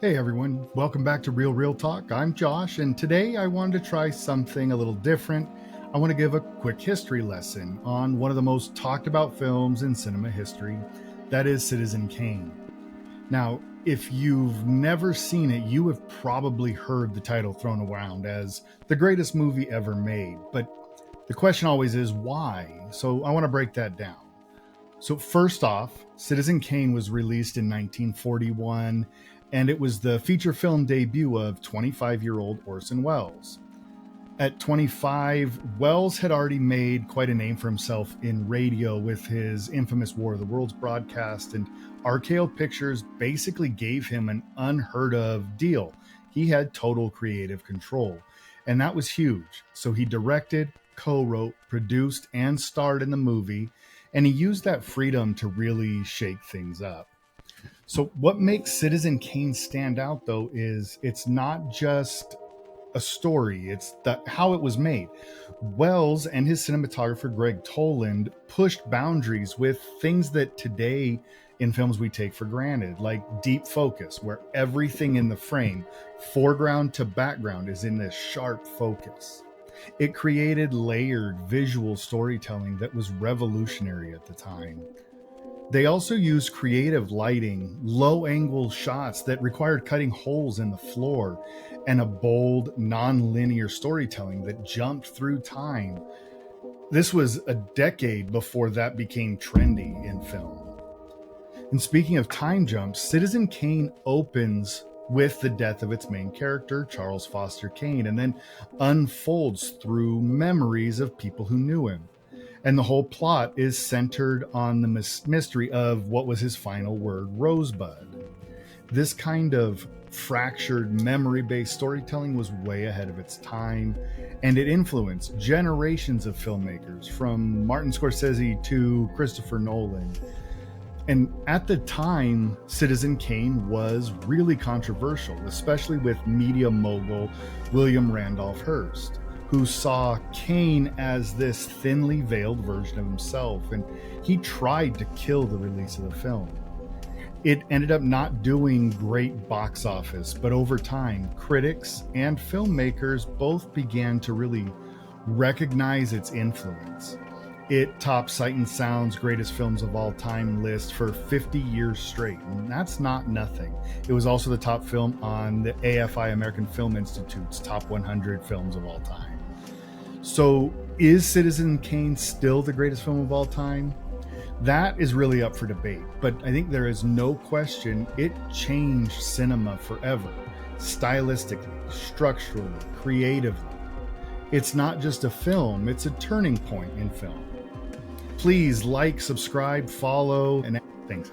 Hey everyone, welcome back to Real Talk. I'm Josh, and today I wanted to try something a little different. I want to give a quick history lesson on one of the most talked about films in cinema history, that is Citizen Kane. Now, if you've never seen it, you have probably heard the title thrown around as the greatest movie ever made, but the question always is why? So I want to break that down. So, first off, Citizen Kane was released in 1941, and it was the feature film debut of 25-year-old Orson Welles. At 25, Welles had already made quite a name for himself in radio with his infamous War of the Worlds broadcast, and RKO Pictures basically gave him an unheard of deal. He had total creative control, and that was huge. So he directed, co-wrote, produced, and starred in the movie, and he used that freedom to really shake things up. So what makes Citizen Kane stand out, though, is it's not just a story, it's how it was made. Wells and his cinematographer Greg Toland pushed boundaries with things that today in films we take for granted, like deep focus, where everything in the frame, foreground to background, is in this sharp focus. It created layered visual storytelling that was revolutionary at the time. They also used creative lighting, low angle shots that required cutting holes in the floor, and a bold, non-linear storytelling that jumped through time. This was a decade before that became trendy in film. And speaking of time jumps, Citizen Kane opens with the death of its main character, Charles Foster Kane, and then unfolds through memories of people who knew him. And the whole plot is centered on the mystery of what was his final word, Rosebud. This kind of fractured memory-based storytelling was way ahead of its time, and it influenced generations of filmmakers, from Martin Scorsese to Christopher Nolan. And at the time, Citizen Kane was really controversial, especially with media mogul William Randolph Hearst, who saw Kane as this thinly veiled version of himself, and he tried to kill the release of the film. It ended up not doing great box office, but over time, critics and filmmakers both began to really recognize its influence. It topped Sight and Sound's greatest films of all time list for 50 years straight, and that's not nothing. It was also the top film on the AFI, American Film Institute's top 100 films of all time. So, is Citizen Kane still the greatest film of all time? That is really up for debate, but I think there is no question it changed cinema forever, stylistically, structurally, creatively. It's not just a film, it's a turning point in film. Please like, subscribe, follow, and thanks.